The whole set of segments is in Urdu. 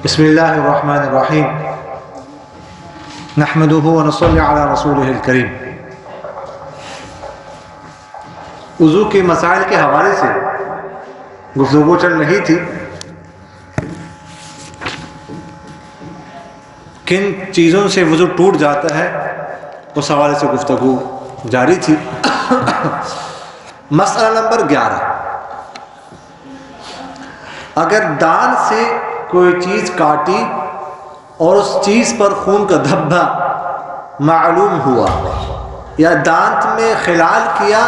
بسم اللہ الرحمن الرحیم نحمده ونصلی علی رسولہ الکریم۔ وضو کے مسائل کے حوالے سے گفتگو چل رہی تھی، کن چیزوں سے وضو ٹوٹ جاتا ہے اس حوالے سے گفتگو جاری تھی۔ مسئلہ نمبر 11، اگر دانت سے کوئی چیز کاٹی اور اس چیز پر خون کا دھبا معلوم ہوا، یا دانت میں خلال کیا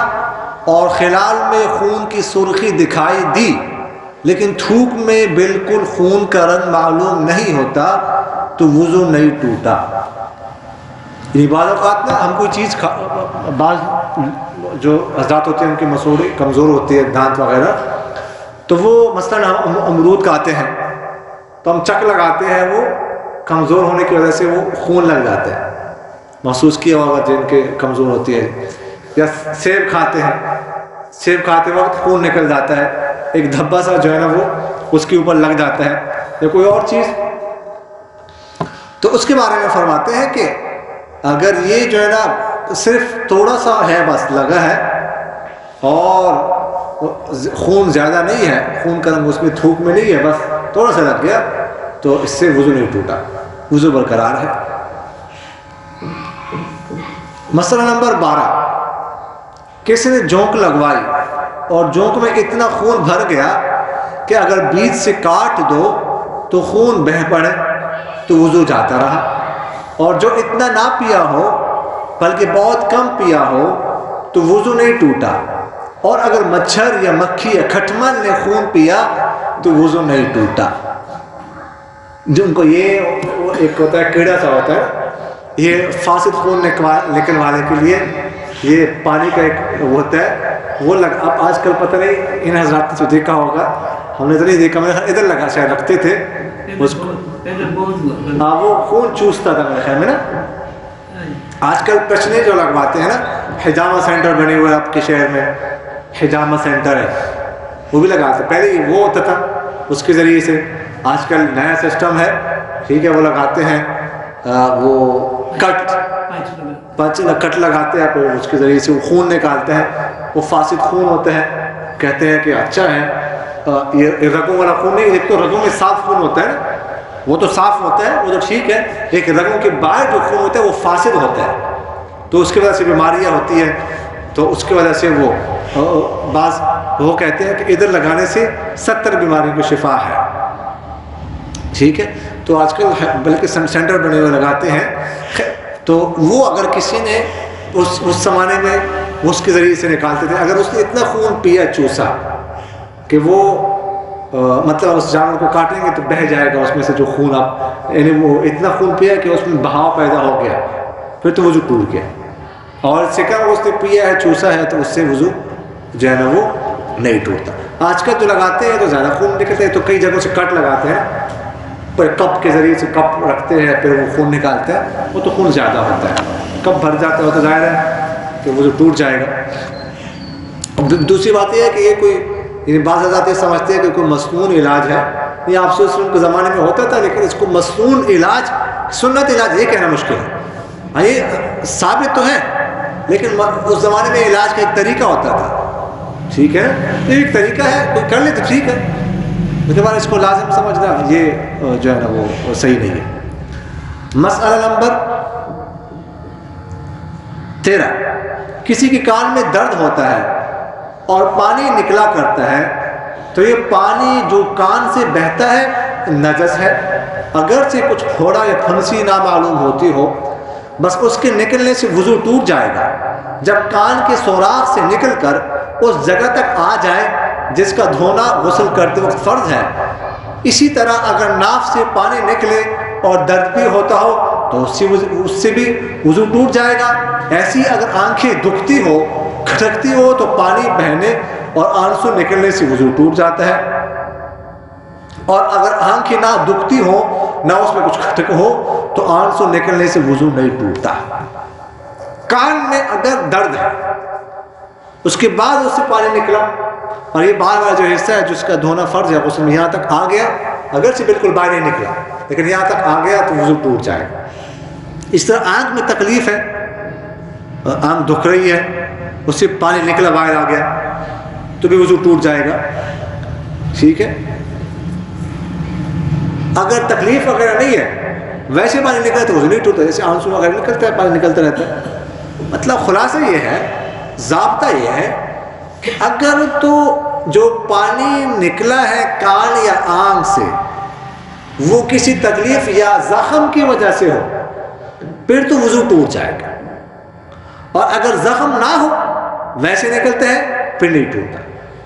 اور خلال میں خون کی سرخی دکھائی دی لیکن تھوک میں بالکل خون کا رنگ معلوم نہیں ہوتا تو وضو نہیں ٹوٹا۔ یعنی بعض اوقات نا ہم کوئی چیز بعض جو حضرات ہوتے ہیں ان کی مسوڑی کمزور ہوتی ہے دانت وغیرہ، تو وہ مثلا امرود کھاتے ہیں تو ہم چک لگاتے ہیں، وہ کمزور ہونے کی وجہ سے وہ خون لگ جاتا ہے، محسوس کیا ہوگا جن کے کمزور ہوتی ہے۔ یا سیب کھاتے ہیں، سیب کھاتے وقت خون نکل جاتا ہے، ایک دھبا سا جو ہے نا وہ اس کے اوپر لگ جاتا ہے، یا کوئی اور چیز، تو اس کے بارے میں فرماتے ہیں کہ اگر یہ جو ہے نا صرف تھوڑا سا ہے، بس لگا ہے اور خون زیادہ نہیں ہے، خون کا رنگ اس میں تھوک میں نہیں ہے، بس تھوڑا سا لگ گیا، تو اس سے وضو نہیں ٹوٹا، وضو برقرار ہے۔ مسئلہ نمبر 12، کسی نے جونک لگوائی اور جونک میں اتنا خون بھر گیا کہ اگر بیچ سے کاٹ دو تو خون بہہ پڑے تو وضو جاتا رہا، اور جو اتنا نہ پیا ہو بلکہ بہت کم پیا ہو تو وضو نہیں ٹوٹا، اور اگر مچھر یا مکھی یا کھٹمل نے خون پیا تو وضو نہیں ٹوٹا۔ جن کو یہ ایک ہوتا ہے کیڑا سا ہوتا ہے، یہ فاسد خون نکلوانے کے لیے یہ پانی کا ایک ہوتا ہے، وہ اب آج کل پتہ نہیں ان حضرات نے جو دیکھا ہوگا، ہم نے تو نہیں دیکھا، میں ادھر لگا شاید رکھتے تھے اس کو، ہاں وہ خون چوستا تھا میرے خیال میں نا۔ آج کل پچنے جو لگواتے ہیں نا، حجامہ سینٹر بنے ہوئے آپ کے شہر میں، حجامہ سینٹر ہے، وہ بھی لگاتے، پہلے وہ ہوتا تھا اس کے ذریعے سے، آج کل نیا سسٹم ہے، ٹھیک ہے، وہ لگاتے ہیں، وہ کٹ لگاتے ہیں، پھر اس کے ذریعے سے وہ خون نکالتے ہیں، وہ فاسد خون ہوتا ہے، کہتے ہیں کہ اچھا ہے، یہ رگوں والا خون نہیں، ایک تو رگوں میں صاف خون ہوتا ہے نا، وہ تو صاف ہوتا ہے، وہ تو ٹھیک ہے، ایک رگوں کے باہر جو خون ہوتا ہے وہ فاسد ہوتا ہے، تو اس کی وجہ سے بیماریاں ہوتی ہیں، تو اس کی وجہ سے وہ بعض وہ کہتے ہیں کہ ادھر لگانے سے 70 بیماریوں کی شفا ہے، ٹھیک ہے، تو آج کل بلکہ سینٹر بنے ہوئے لگاتے ہیں، تو وہ اگر کسی نے اس زمانے میں اس کے ذریعے سے نکالتے تھے، اگر اس نے اتنا خون پیا چوسا کہ وہ مطلب اس جانور کو کاٹیں گے تو بہہ جائے گا اس میں سے جو خون، آپ یعنی وہ اتنا خون پیا کہ اس میں بہاؤ پیدا ہو گیا، پھر تو وضو ٹوٹ گیا، اور سکم اس نے پیا ہے چوسا ہے تو اس سے وضو جو ہے نا وہ نہیں ٹوٹتا۔ آج کل جو لگاتے ہیں تو زیادہ خون نکلتے ہیں، تو کئی جگہوں سے کٹ لگاتے ہیں، پر کپ کے ذریعے سے کپ رکھتے ہیں، پھر وہ خون نکالتے ہیں، وہ تو خون زیادہ ہوتا ہے، کپ بھر جاتا ہے تو ظاہر ہے کہ وضو ٹوٹ جائے گا۔ دوسری بات یہ ہے کہ یہ کوئی یعنی بعض حضرات یہ سمجھتے ہیں کہ کوئی مسنون علاج ہے، یہ آپ صلی اللہ علیہ وسلم کے زمانے میں ہوتا تھا، لیکن اس کو مسنون علاج، سنت علاج یہ کہنا مشکل ہے، ہاں یہ ثابت تو ہے لیکن اس زمانے میں علاج کا ایک طریقہ ہوتا تھا، ٹھیک ہے، تو ایک طریقہ ہے، کوئی کر لے تو ٹھیک ہے، لیکن اس کو لازم سمجھنا یہ جو ہے نا وہ صحیح نہیں ہے۔ مسئلہ نمبر 13، کسی کے کان میں درد ہوتا ہے اور پانی نکلا کرتا ہے تو یہ پانی جو کان سے بہتا ہے نجس ہے، اگرچہ کچھ پھوڑا یا پھنسی نہ معلوم ہوتی ہو، بس اس کے نکلنے سے وضو ٹوٹ جائے گا جب کان کے سوراخ سے نکل کر اس جگہ تک آ جائے جس کا دھونا غسل کرتے وقت فرض ہے۔ اسی طرح اگر ناف سے پانی نکلے اور درد بھی ہوتا ہو تو اس سے بھی وضو ٹوٹ جائے گا۔ ایسی اگر آنکھیں دکھتی ہو، کھٹکتی ہو تو پانی بہنے اور آنسو نکلنے سے وضو ٹوٹ جاتا ہے، اور اگر آنکھیں نہ دکھتی ہو نہ اس میں کچھ کھٹک ہو تو آنسو نکلنے سے وضو نہیں ٹوٹتا۔ کان میں اگر درد ہے اس کے بعد اس سے پانی نکلا، اور یہ باہر والا جو حصہ ہے جس کا دھونا فرض ہے غسل میں یہاں تک آ گیا، اگرچہ بالکل باہر نہیں نکلا لیکن یہاں تک آ گیا تو وضو ٹوٹ جائے گا۔ اس طرح آنکھ میں تکلیف ہے، آنکھ دکھ رہی ہے، اس سے پانی نکلا باہر آ گیا تو بھی وضو ٹوٹ جائے گا، ٹھیک ہے۔ اگر تکلیف وغیرہ نہیں ہے، ویسے پانی نکلا تو وضو نہیں ٹوٹتا، جیسے آنسو وغیرہ نکلتا ہے پانی نکلتا رہتا ہے۔ مطلب خلاصہ یہ ہے، ضابطہ یہ ہے کہ اگر تو جو پانی نکلا ہے کان یا آنکھ سے وہ کسی تکلیف یا زخم کی وجہ سے ہو پھر تو وضو ٹوٹ جائے گا، اور اگر زخم نہ ہو ویسے نکلتے ہیں پھر نہیں ٹوٹتا۔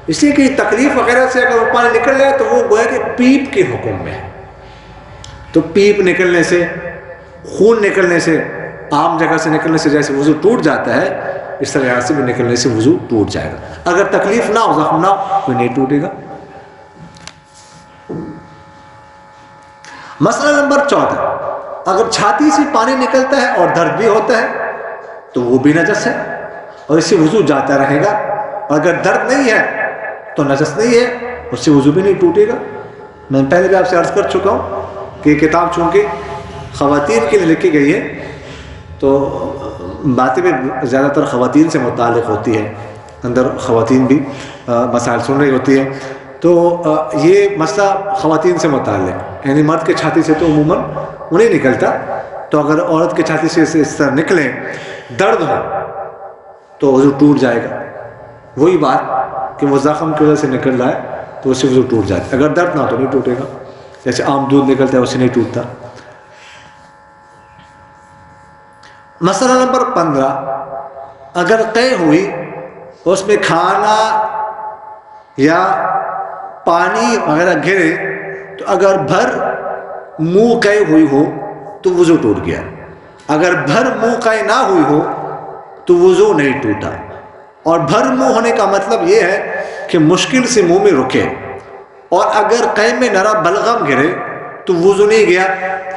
اس لیے کہ تکلیف وغیرہ سے اگر وہ پانی نکل رہا ہے تو وہ گویا کہ پیپ کے حکم میں ہے، تو پیپ نکلنے سے، خون نکلنے سے، عام جگہ سے نکلنے سے جیسے وضو ٹوٹ جاتا ہے، اس طرح یہاں سے بھی نکلنے سے وضو ٹوٹ جائے گا۔ اگر تکلیف نہ ہو، زخم نہ ہو، کوئی نہیں ٹوٹے گا۔ مسئلہ نمبر 14، اگر چھاتی سے پانی نکلتا ہے اور درد بھی ہوتا ہے تو وہ بھی نجس ہے اور اس سے وضو جاتا رہے گا، اور اگر درد نہیں ہے تو نجس نہیں ہے، اس سے وضو بھی نہیں ٹوٹے گا۔ میں پہلے بھی آپ سے عرض کر چکا ہوں کہ یہ کتاب چونکہ خواتین کے لیے لکھی گئی ہے تو باتیں بھی زیادہ تر خواتین سے متعلق ہوتی ہے، اندر خواتین بھی مسائل سن رہی ہوتی ہے، تو یہ مسئلہ خواتین سے متعلق، یعنی مرد کے چھاتی سے تو عموماً انہیں نکلتا، تو اگر عورت کے چھاتی سے اس طرح نکلے، درد ہو تو وضو ٹوٹ جائے گا۔ وہی بات کہ وہ زخم کی وجہ سے نکل رہا ہے تو اس سے وضو ٹوٹ جاتا ہے، اگر درد نہ ہو تو نہیں ٹوٹے گا، جیسے عام دودھ نکلتا ہے اس سے نہیں ٹوٹتا۔ مسئلہ نمبر 15، اگر قے ہوئی اس میں کھانا یا پانی وغیرہ گرے تو اگر بھر منہ قے ہوئی ہو تو وضو ٹوٹ گیا، اگر بھر منہ قے نہ ہوئی ہو تو وضو نہیں ٹوٹا۔ اور بھر منہ ہونے کا مطلب یہ ہے کہ مشکل سے منہ میں رکے، اور اگر قے میں نرا بلغم گرے تو وضو نہیں گیا،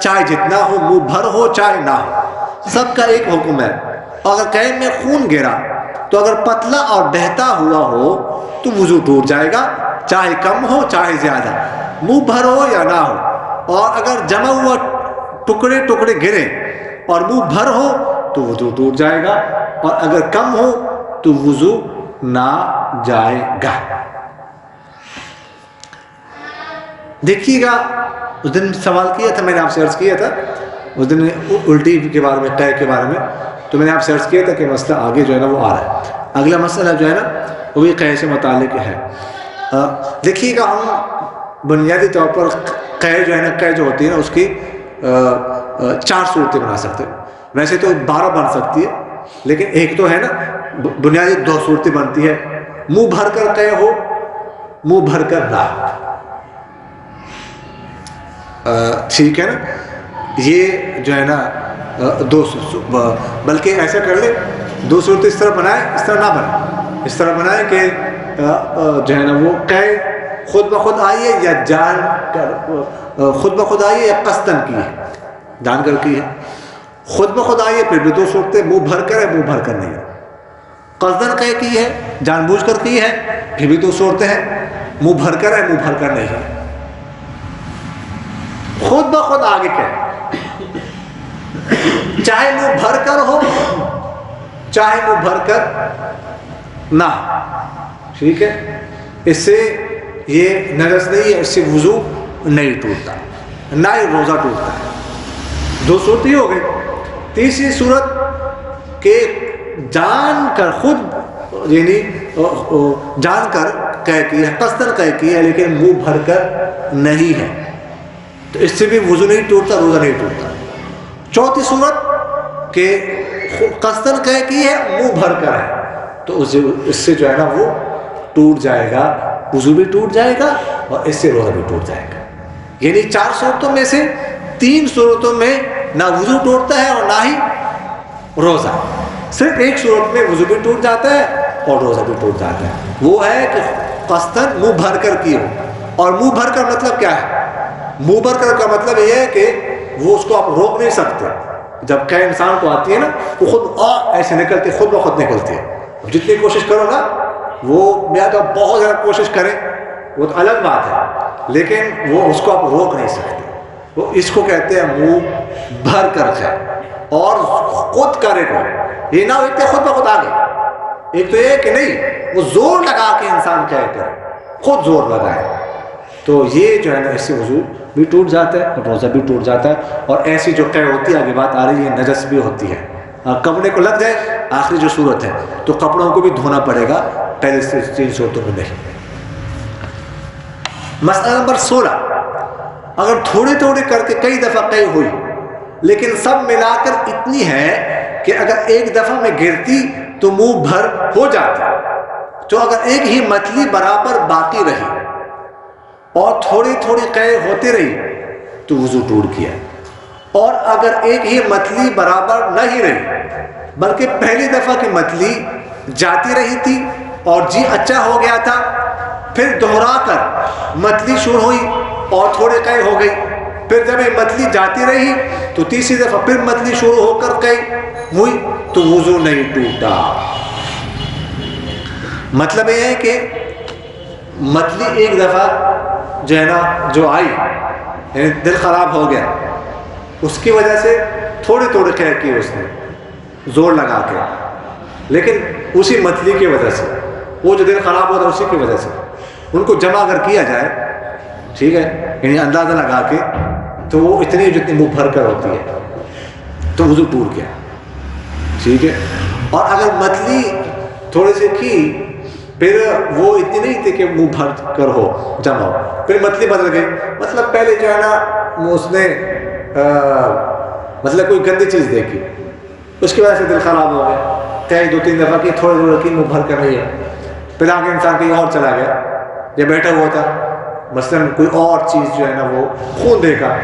چاہے جتنا ہو، منہ بھر ہو چاہے نہ ہو، سب کا ایک حکم ہے۔ اور اگر قے میں خون گرا تو اگر پتلا اور بہتا ہوا ہو تو وضو ٹوٹ جائے گا، چاہے کم ہو چاہے زیادہ، منہ بھر ہو یا نہ ہو۔ اور اگر جمع ہوا ٹکڑے ٹکڑے گرے اور منہ بھر ہو تو وضو ٹوٹ جائے گا، اور اگر کم ہو تو وضو نہ جائے گا۔ دیکھیے گا، اس دن سوال کیا تھا، میں نے آپ سے عرض کیا تھا اس دن الٹی کے بارے میں، قے کے بارے میں، تو میں نے آپ سے عرض کیا تھا کہ مسئلہ آگے جو ہے نا وہ آ رہا ہے۔ اگلا مسئلہ جو ہے نا وہ بھی قے سے متعلق ہے۔ دیکھیے گا، ہم بنیادی طور پر قے جو ہے نا، قے جو ہوتی ہے نا اس کی 4 صورتیں بنا سکتے ہیں، ویسے تو 12 بن سکتی ہے، لیکن ایک تو ہے نا بنیادی 2 صورتیں بنتی ہے، منہ بھر کر قے ہو، منہ بھر کر نہ ہو، ٹھیک ہے نا۔ یہ جو ہے نا 2 بلکہ ایسا کر لے 2 صورت اس طرح بنائے، اس طرح نہ بنائے، اس طرح بنائے کہ جو ہے نا وہ قے خود بخود آئی ہے یا جان کر، خود بخود آئی ہے یا قصدن کی ہے، جان کر کی ہے۔ خود بخود آئی ہے پھر بھی 2 صورتیں، منہ بھر کر ہے، منہ بھر کر نہیں ہے۔ قصدن قے کی ہے، جان بوجھ کر کی ہے، پھر بھی 2 صورتیں ہیں، منہ بھر کر ہے، منہ بھر کر نہیں ہے۔ خود بخود آگے کہے، چاہے منہ بھر کر ہو چاہے منہ بھر کر نہ ہو، ٹھیک ہے، اس سے یہ نجس نہیں ہے، اس سے وضو نہیں ٹوٹتا، نہ ہی روزہ ٹوٹتا ہے۔ 2 صورت ہی ہو گئی۔ تیسری صورت کہ جان کر خود، یعنی جان کر قے کی ہے، قصدن قے کی ہے، لیکن منہ بھر کر نہیں ہے، تو اس سے بھی وضو نہیں ٹوٹتا، روزہ نہیں ٹوٹتا۔ چوتھی صورت کہ قصدن قے کی ہے، منہ بھر کر ہے، تو اس سے جو ہے نا وہ ٹوٹ جائے گا، وضو بھی ٹوٹ جائے گا اور اس سے روزہ بھی ٹوٹ جائے گا۔ یعنی 4 صورتوں میں سے 3 صورتوں میں نہ وضو ٹوٹتا ہے اور نہ ہی روزہ، صرف ایک صورت میں وضو بھی ٹوٹ جاتا ہے اور روزہ بھی ٹوٹ جاتا ہے، وہ ہے کہ قصدن منہ بھر کر کی ہو۔ اور منہ بھر کر مطلب کیا ہے؟ منہ بھر کر کا مطلب یہ ہے کہ وہ اس کو آپ روک نہیں سکتے، جب قے انسان کو آتی ہے نا وہ خود ایسے نکلتی ہے، خود بخود نکلتی ہے، جتنی کوشش کرو نا وہ میں تو بہت زیادہ کوشش کریں وہ تو الگ بات ہے، لیکن وہ اس کو آپ روک نہیں سکتے. وہ اس کو کہتے ہیں منہ بھر کر جائے اور خود کرے کو. یہ نہ ہوتے خود بخود آگے. ایک تو یہ کہ نہیں وہ زور لگا کے انسان کیا کرے، خود زور لگائے. تو یہ جو ہے نا اس سے وضو بھی ٹوٹ جاتا ہے اور روزہ بھی ٹوٹ جاتا ہے. اور ایسی جو قے ہوتی ہے، آگے بات آ رہی ہے، نجس بھی ہوتی ہے. کپڑے کو لگ جائے آخری جو صورت ہے تو کپڑوں کو بھی دھونا پڑے گا، پہلے سے 3 صورتوں میں نہیں. مسئلہ نمبر 16، اگر تھوڑی تھوڑی کر کے کئی دفعہ قے ہوئی لیکن سب ملا کر اتنی ہے کہ اگر ایک دفعہ میں گرتی تو منہ بھر ہو جاتی، تو اگر ایک ہی متلی برابر باقی رہی اور تھوڑی تھوڑی قے ہوتی رہی تو وضو ٹوٹ گیا. اور اگر ایک ہی متلی برابر نہیں رہی بلکہ پہلی دفعہ کی متلی جاتی رہی تھی اور جی اچھا ہو گیا تھا، پھر دوہرا کر متلی شروع ہوئی اور تھوڑے قے ہو گئی، پھر جب یہ متلی جاتی رہی تو تیسری دفعہ پھر متلی شروع ہو کر قے ہوئی تو وضو نہیں ٹوٹا. مطلب یہ ہے کہ متلی ایک دفعہ جو ہے نا جو آئی، یعنی دل خراب ہو گیا، اس کی وجہ سے تھوڑے تھوڑے قے کیے اس نے زور لگا کے، لیکن اسی متلی کی وجہ سے وہ جو دل خراب ہوتا ہے اسی کی وجہ سے ان کو جمع اگر کیا جائے، ٹھیک ہے، یعنی اندازہ لگا کے، تو وہ اتنی جتنی منہ بھر کر ہوتی ہے تو وضو ٹوٹ گیا. ٹھیک ہے. اور اگر متلی تھوڑے سے کی پھر وہ اتنی نہیں تھی کہ منہ بھر کر ہو جمع ہو، پھر متلی بدل گئی، مطلب پہلے جو ہے نا اس نے مطلب کوئی گندی چیز دیکھی، اس کی وجہ سے دل خراب ہو گیا، کہیں 2-3 دفعہ کی تھوڑے تھوڑے کی منہ بھر کر رہی ہے، پھر آگے انسان کہیں اور چلا گیا یا بیٹھا ہوا تھا، مثلاً کوئی اور چیز جو ہے نا وہ خون دیکھا،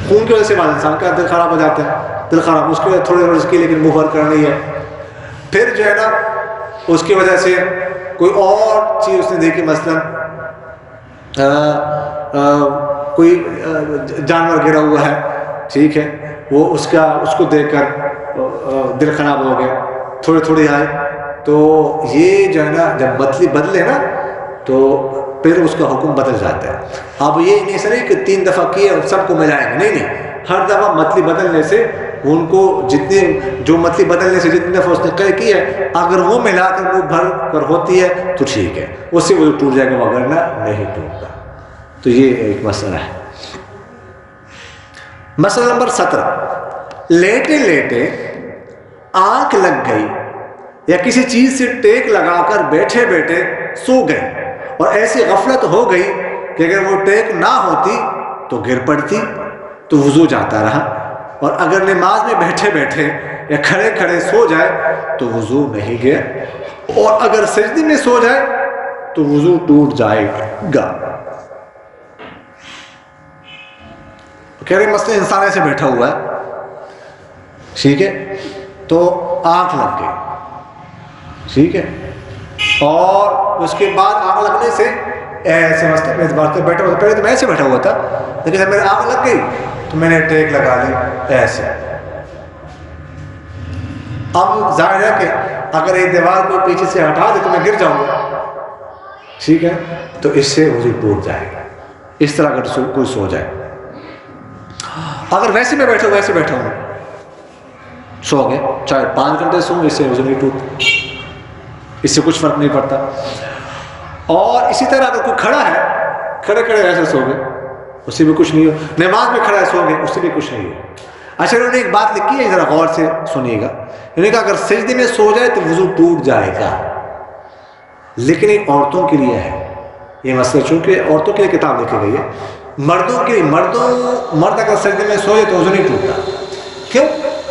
خون کی وجہ سے بعد انسان کا دل خراب ہو جاتا ہے، دل خراب اس کی وجہ تھوڑی تھوڑی کی لیکن منہ بھر کر رہی ہے، پھر جو ہے نا اس کی وجہ سے کوئی اور چیز اس نے دیکھی، مثلاً کوئی جانور گرا ہوا ہے، ٹھیک ہے، وہ اس کو دیکھ کر دل خراب ہو گیا، تھوڑی تھوڑی آئے، تو یہ جو ہے نا جب متلی بدلے نا تو پھر اس کا حکم بدل جاتا ہے. اب یہ نہیں سر کہ 3 دفعہ کیے اور سب کو ملائیں گے، نہیں، ہر دفعہ متلی بدلنے سے ان کو جو متلی بدلنے سے جتنی دفعہ اس نے قے کی ہے اگر وہ ملا کر وہ بھر کر ہوتی ہے تو ٹھیک ہے، اس سے وہ ٹوٹ جائے گا، مگر نہیں ٹوٹتا. تو یہ ایک مسئلہ ہے. مسئلہ نمبر 17، لیٹے لیٹے آنکھ لگ گئی یا کسی چیز سے ٹیک لگا کر بیٹھے بیٹھے سو گئے اور ایسی غفلت ہو گئی کہ اگر وہ ٹیک نہ ہوتی تو گر پڑتی تو وضو جاتا رہا، اور اگر نماز میں بیٹھے بیٹھے یا کھڑے کھڑے سو جائے تو وضو نہیں گیا، اور اگر سجدے میں سو جائے تو وضو ٹوٹ جائے گا. کہہ رہے مسئلہ انسان ایسے بیٹھا ہوا ہے، ٹھیک ہے، تو آنکھ لگ گئی، ٹھیک ہے، اور اس کے بعد آنکھ لگنے سے ایسے مسئلہ میں اس بار تو بیٹھا ہوا تھا، پہلے تو میں ایسے بیٹھا ہوا تھا، لیکن جب میرے آنکھ لگ گئی تو میں نے ٹیک لگا لی ایسے. اب ظاہر ہے کہ اگر ایک دیوار کو پیچھے سے ہٹا دے تو میں گر جاؤں گا، ٹھیک ہے، تو اس سے وضو ٹوٹ جائے گا. اس طرح اگر کوئی سو جائے، اگر ویسے میں بیٹھا ہوں سو گئے، چاہے 5 گھنٹے سو، اس سے وضو نہیں ٹوٹتا، اس سے کچھ فرق نہیں پڑتا. اور اسی طرح اگر کوئی کھڑا ہے، کھڑے کھڑے ایسے سو گئے، اس سے بھی کچھ نہیں ہو. نماز میں کھڑا ہے سو گئے، اس سے بھی کچھ نہیں ہو. اچھا، انہوں نے ایک بات لکھی ہے، ذرا غور سے سنیے گا. انہوں نے کہا اگر سجدے میں سو جائے تو وضو ٹوٹ جائے گا، لیکن یہ عورتوں کے لیے ہے یہ مسئلہ، چونکہ عورتوں کے لیے کتاب لکھی گئی ہے. مردوں کے لیے مرد اگر سجدے میں سو جائے تو وضو نہیں ٹوٹتا. کیوں؟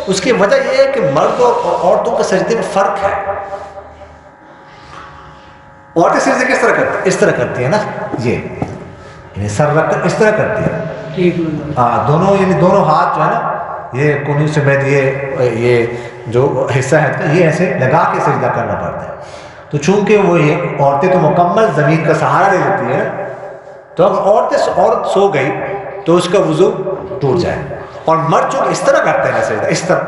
اس کی وجہ یہ ہے کہ مرد اور عورتوں کے سجدے میں فرق ہے. عورتیں سجدے کس طرح کرتی ہیں؟ اس طرح کرتی ہیں نا، یہ سر رکھ کر اس طرح کرتی ہے، دونوں یعنی دونوں ہاتھ جو ہے نا یہ کونی سمیت یہ جو حصہ ہے یہ ایسے لگا کے سجدہ کرنا پڑتا ہے. تو چونکہ وہ یہ عورتیں تو مکمل زمین کا سہارا لے لیتی ہیں، تو اگر عورت سو گئی تو اس کا وضو ٹوٹ جائے. اور مرد جو اس طرح کرتے ہیں نا سجدہ، اس طرح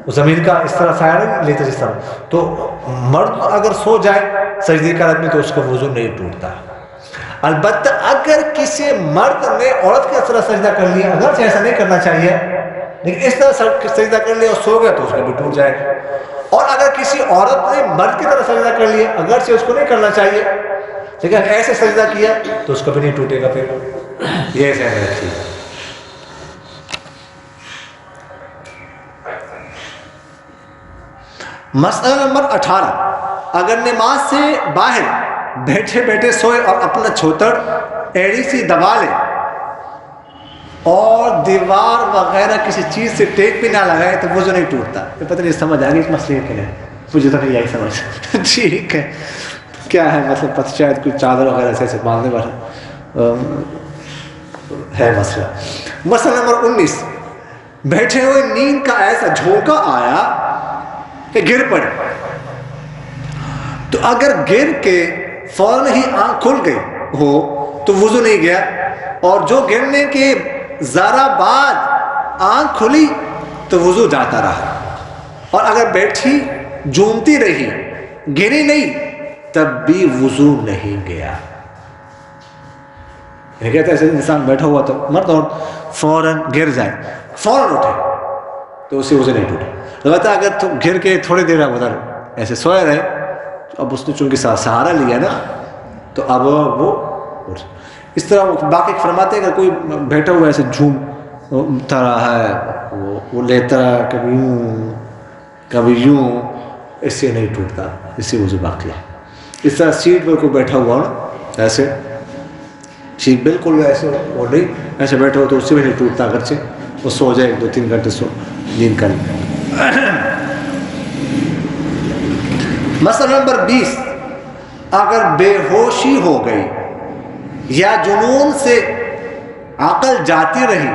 وہ زمین کا اس طرح سایہ نہیں لیتے جس طرح. تو مرد اگر سو جائے سجدے کی حالت میں تو اس کا وضو نہیں ٹوٹتا. البتہ اگر کسی مرد نے عورت کی طرح سجدہ کر لیا، اگرچہ ایسا نہیں کرنا چاہیے لیکن اس طرح سجدہ کر لیا اور سو گیا تو اس کا بھی ٹوٹ جائے گا. اور اگر کسی عورت نے مرد کی طرح سجدہ کر لیا، اگرچہ اس کو نہیں کرنا چاہیے لیکن ایسے سجدہ کیا تو اس کا بھی نہیں ٹوٹے گا. پھر یہ ذہن رکھیے. مسئلہ نمبر 18، اگر نماز سے باہر بیٹھے بیٹھے سوئے اور اپنا چھوتر ایڑی سی دبا لے اور دیوار وغیرہ کسی چیز سے ٹیک بھی نہ لگائے تو وضو نہیں ٹوٹتا. یہ پتہ نہیں سمجھ آ گئی اس مسئلے کے لیے؟ مجھے تو نہیں آئی سمجھ. ٹھیک ہے، کیا ہے مطلب؟ پتہ شاید کوئی چادر وغیرہ سے باندھنے والا ہے مسئلہ. مسئلہ نمبر 19، بیٹھے ہوئے نیند کا ایسا جھونکا آیا کہ گر پڑے، تو اگر گر کے فوراً ہی آنکھ کھل گئی ہو تو وضو نہیں گیا، اور جو گرنے کے ذرا بعد آنکھ کھلی تو وضو جاتا رہا. اور اگر بیٹھی جھومتی رہی گری نہیں تب بھی وضو نہیں گیا. یہ کہتے ہیں ایسے انسان بیٹھا ہوا تو مرد اور فوراً گر جائے فوراً اٹھے تو اسے وضو نہیں ٹوٹے. البتہ اگر تو گر کے تھوڑی دیر ادھر ایسے سوئے رہے تو اب اس نے چونکہ سہارا لیا نا تو اب وہ اس طرح. باقی فرماتے ہیں کہ کوئی بیٹھا ہوا ایسے جھومتا رہا ہے، وہ لیتا رہا کبھی یوں کبھی یوں، اس سے نہیں ٹوٹتا، اس سے وضو باقی ہے. اس طرح سیٹ پر کوئی بیٹھا ہوا نا ایسے سیٹ بالکل ایسے وہ نہیں ایسے بیٹھا ہو تو اس سے بھی نہیں ٹوٹتا، اگرچہ وہ سو جائے 2-3 گھنٹے سو نیند کر لیں. مسئلہ نمبر 20، اگر بے ہوشی ہو گئی یا جنون سے عقل جاتی رہی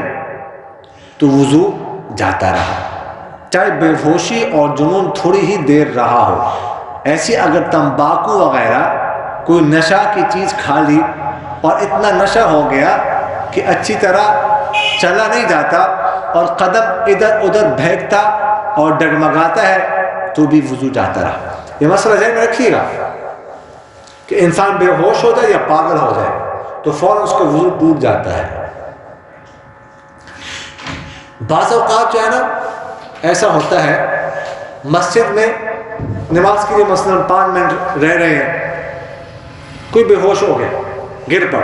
تو وضو جاتا رہا، چاہے بے ہوشی اور جنون تھوڑی ہی دیر رہا ہو. ایسی اگر تمباکو وغیرہ کوئی نشہ کی چیز کھا لی اور اتنا نشہ ہو گیا کہ اچھی طرح چلا نہیں جاتا اور قدم ادھر ادھر بھیگتا اور ڈگمگاتا ہے تو بھی وضو جاتا رہا. یہ مسئلہ ذہن میں رکھیے گا کہ انسان بے ہوش ہو جائے یا پاگل ہو جائے تو فوراً اس کا وضو ٹوٹ جاتا ہے. بعض اوقات جو ہے نا ایسا ہوتا ہے مسجد میں نماز کے لیے مثلاً 5 منٹ رہ رہے ہیں، کوئی بے ہوش ہو گیا گر پڑ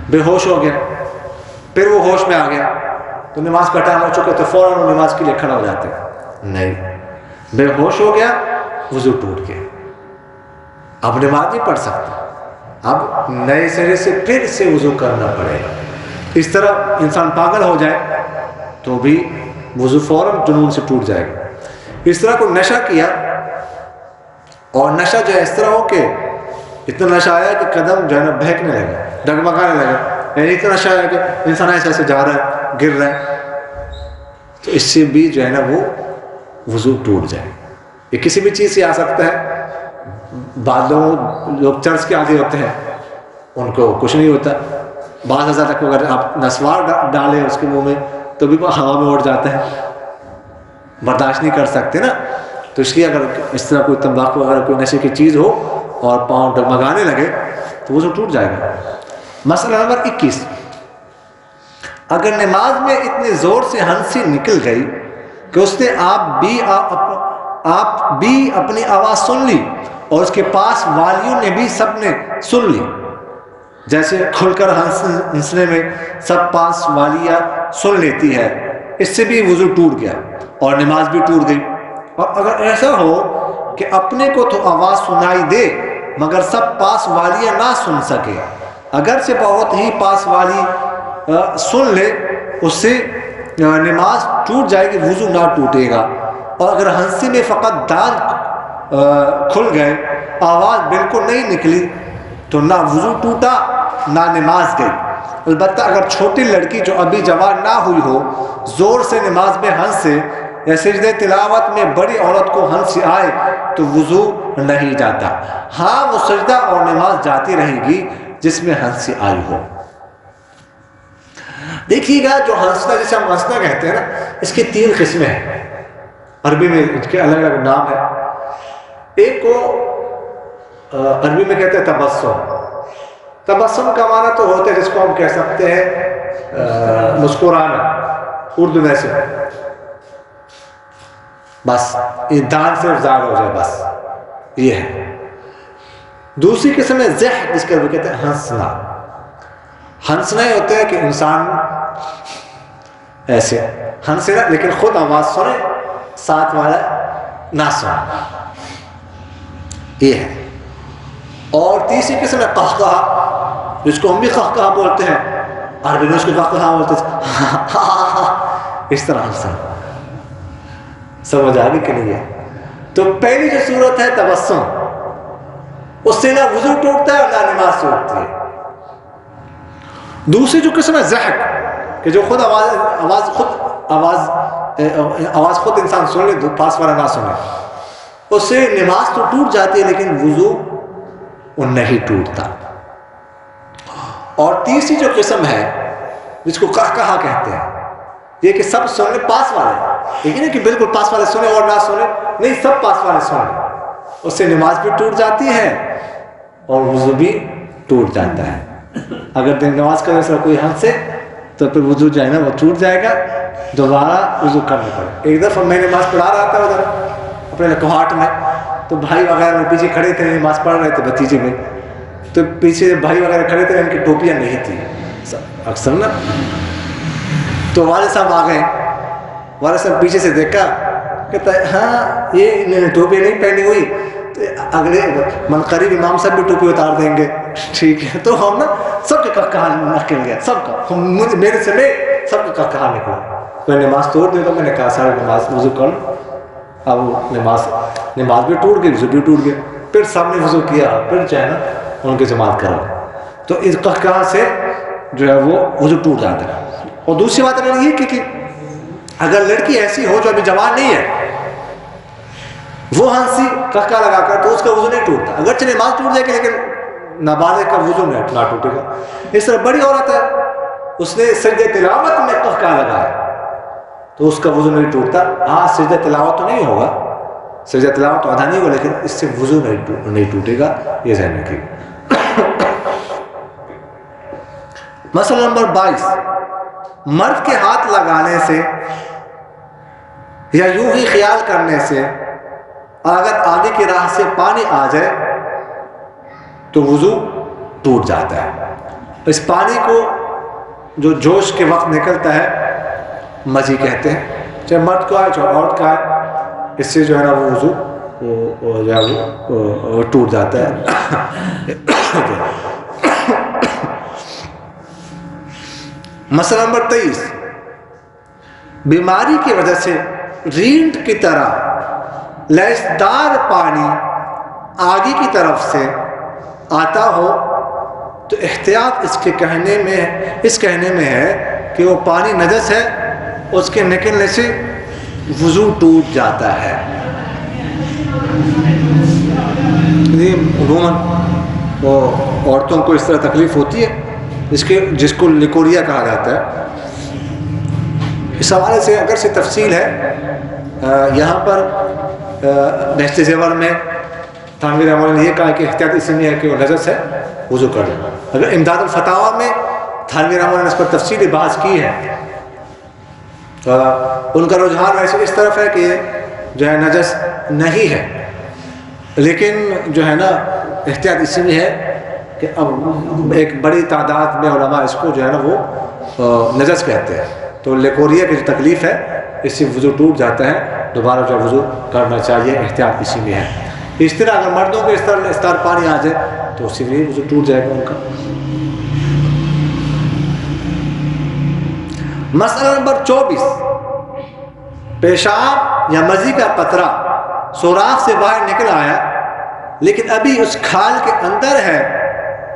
بے ہوش ہو گیا، پھر وہ ہوش میں آ گیا تو نماز کا ٹائم ہو چکا تو فوراً وہ نماز کے لیے کھڑا ہو جاتے ہیں. نہیں، بے ہوش ہو گیا وضو ٹوٹ گیا، اب نماز نہیں پڑھ سکتا، اب نئے سرے سے پھر سے وضو کرنا پڑے گا. اس طرح انسان پاگل ہو جائے تو بھی وضو فوراً جنون سے ٹوٹ جائے گا. اس طرح کو نشہ کیا اور نشہ جو ہے اس طرح ہو کہ اتنا نشہ آیا کہ قدم جو ہے نا بہکنے لگا ڈگمگانے لگا، یعنی اتنا نشہ آیا کہ انسان ایسے ایسے جا رہا ہے گر رہا ہے تو اس سے بھی جو ہے نا وہ وضو ٹوٹ جائے. یہ کسی بھی چیز سے آ سکتا ہے. بعض لوگ چرس کے عادی ہوتے ہیں ان کو کچھ نہیں ہوتا، بعض ہزار تک اگر آپ نسوار ڈالیں اس کے منہ میں تو بھی وہ ہوا میں اڑ جاتا ہے، برداشت نہیں کر سکتے نا. تو اس لیے اگر اس طرح کوئی تمباکو وغیرہ کوئی نشے کی چیز ہو اور پاؤں ڈگمگانے لگے تو وہ ٹوٹ جائے گا. مسئلہ نمبر 21، اگر نماز میں اتنے زور سے ہنسی نکل گئی کہ اس نے آپ بھی اپنی آواز سن لی اور اس کے پاس والیوں نے بھی سب نے سن لی، جیسے کھل کر ہنسنے میں سب پاس والیاں سن لیتی ہے، اس سے بھی وضو ٹوٹ گیا اور نماز بھی ٹوٹ گئی. اور اگر ایسا ہو کہ اپنے کو تو آواز سنائی دے مگر سب پاس والیاں نہ سن سکے، اگر سے بہت ہی پاس والی سن لے اس سے نماز ٹوٹ جائے گی، وضو نہ ٹوٹے گا. اور اگر ہنسی میں فقط دانت کھل گئے آواز بالکل نہیں نکلی تو نہ وضو ٹوٹا نہ نماز گئی. البتہ اگر چھوٹی لڑکی جو ابھی جوان نہ ہوئی ہو زور سے نماز میں ہنسے یا سجدہ تلاوت میں بڑی عورت کو ہنسی آئے تو وضو نہیں جاتا. ہاں وہ سجدہ اور نماز جاتی رہے گی جس میں ہنسی آئی ہو. دیکھیے گا جو ہنسنا، جسے ہم ہنسنا کہتے ہیں نا، اس کی 3 قسمیں ہیں، عربی میں ان کے الگ الگ نام ہے. ایک کو عربی میں کہتے ہیں تبسم. تبسم کا معنی تو ہوتا ہے جس کو ہم کہہ سکتے ہیں مسکرانا، اردو میں سے بس یہ دان سے ظاہر ہو جائے، بس یہ ہے. دوسری قسم ہے ضحک، جس کو بھی کہتے ہیں ہنسنا. ہنسنا یہ ہوتا ہے کہ انسان ایسے ہنسے نا لیکن خود آواز سنے، ساتھ والا نہ سنے، یہ ہے. اور تیسری قسم ہے قہقہہ، جس کو ہم بھی قہقہہ بولتے ہیں، عربی میں اس کو قہقہہ بولتے ہیں. اس طرح ہنسنا. سمجھ آ گئی کہ نہیں ہے؟ تو پہلی جو صورت ہے تبسم، اس سے نہ وضو ٹوٹتا ہے اور نہ نماز ٹوٹتی ہے. دوسری جو قسم ہے ضحک، کہ جو خود آواز خود انسان سن لے، پاس والا نہ سنے، اس سے نماز تو ٹوٹ جاتی ہے لیکن وضو نہیں ٹوٹتا. اور تیسری جو قسم ہے جس کو قہقہہ کہتے ہیں، یہ کہ سب سن لے، پاس والے، لیکن نہیں کہ بالکل پاس والے سنے اور نہ سنے، نہیں، سب پاس والے سنے، اس سے نماز بھی ٹوٹ جاتی ہے اور وضو بھی ٹوٹ جاتا ہے. اگر دن نماز کرنے سے کوئی ہنسے تو پھر وضو جو ہے نا وہ ٹوٹ جائے گا، دوبارہ وضو کرنا پڑے. ایک دفعہ میں نماز پڑھا رہا تھا ادھر اپنے کوہاٹ میں، تو بھائی وغیرہ پیچھے کھڑے تھے، نماز پڑھ رہے تھے بھتیجے میں، تو پیچھے بھائی وغیرہ کھڑے تھے، ان کی ٹوپیاں نہیں تھیں اکثر نا. تو والد صاحب آ گئے، والد صاحب پیچھے سے دیکھا، کہتا ہے ہاں یہ ٹوپی نہیں پہنی ہوئی، تو اگلے منقریب امام صاحب بھی ٹوپی اتار دیں گے. ٹھیک ہے، تو ہم نا سب کا قہقہہ نکل گیا، سب کا، میرے سے میں سب کا قہقہہ نکلا. میں نماز توڑ دی تو میں نے کہا سارے نماز وضو کر لو. اب نماز بھی ٹوٹ گئی، وضو بھی ٹوٹ گیا. پھر سب نے وضو کیا، پھر جو ہے نا ان کی جماعت کرو. تو اس قہقہہ سے جو ہے وہ وضو ٹوٹ جاتا ہے. اور دوسری بات یہ کہ اگر لڑکی ایسی ہو جو ابھی جوان نہیں ہے، وہ ہنسی قہقہہ لگا کر، تو اس کا وضو نہیں ٹوٹتا. اگرچہ نماز ٹوٹ جائے گی لیکن نابالغ کا وضو نہ ٹوٹے گا. اس طرح بڑی عورت ہے، اس نے سجدہ تلاوت میں قہقہہ لگایا تو اس کا وضو نہیں ٹوٹتا. ہاں سجدہ تلاوت تو نہیں ہوگا، سجدہ تلاوت تو ادا نہیں ہوگا، لیکن اس سے وضو نہیں ٹوٹے گا، یہ ذہن رکھیے. مسئلہ نمبر 22، مرد کے ہاتھ لگانے سے یا یوں ہی خیال کرنے سے اگر آگے کی راہ سے پانی آ جائے تو وضو ٹوٹ جاتا ہے. اس پانی کو جو جوش کے وقت نکلتا ہے مزی کہتے ہیں، چاہے مرد کا ہے چاہے عورت کا ہے. اس سے جو ہے نا وہ وضو جو ہے وہ ٹوٹ جاتا ہے. مسئلہ نمبر 23، بیماری کی وجہ سے رینٹ کی طرح لہسدار پانی آگے کی طرف سے آتا ہو تو احتیاط اس کہنے میں ہے کہ وہ پانی نجس ہے، اس کے نکلنے سے وضو ٹوٹ جاتا ہے. عموماً وہ عورتوں کو اس طرح تکلیف ہوتی ہے جس کو لیکوریا کہا جاتا ہے. اس حوالے سے اگر سے تفصیل ہے، یہاں پر بہشت زیور میں تھانوی رحمہ اللہ نے یہ کہا کہ احتیاط اس لیے ہے کہ وہ نجس ہے، وضو کر لیں. اگر امداد الفتاویٰ میں تھانوی رحمہ اللہ نے اس پر تفصیلی بحث کی ہے، ان کا رجحان ویسے اس طرف ہے کہ جو ہے نجس نہیں ہے، لیکن جو ہے نا احتیاط اسی میں ہے کہ اب ایک بڑی تعداد میں علماء اس کو جو ہے نا وہ نجس کہتے ہیں. تو لیکوریا کی جو تکلیف ہے اس سے وضو ٹوٹ جاتا ہے، دوبارہ جو وضو کرنا چاہیے، احتیاط اسی میں ہے. اس طرح اگر مردوں کو اس طرح پانی آ جائے تو اسی میں وضو ٹوٹ جائے گا ان کا. مسئلہ نمبر 24، پیشاب یا مزی کا قطرہ سوراخ سے باہر نکل آیا لیکن ابھی اس کھال کے اندر ہے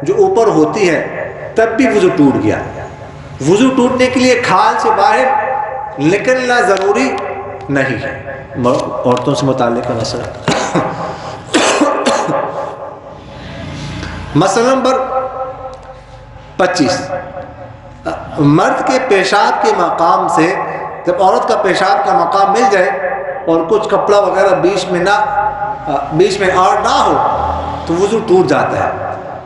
جو اوپر ہوتی ہے، تب بھی وضو ٹوٹ گیا. وضو ٹوٹنے کے لیے کھال سے باہر نکلنا ضروری نہیں ہے. عورتوں سے متعلق کا مسئلہ. مسئلہ نمبر 25، مرد کے پیشاب کے مقام سے جب عورت کا پیشاب کا مقام مل جائے اور کچھ کپڑا وغیرہ بیچ میں اور نہ ہو تو وضو ٹوٹ جاتا ہے۔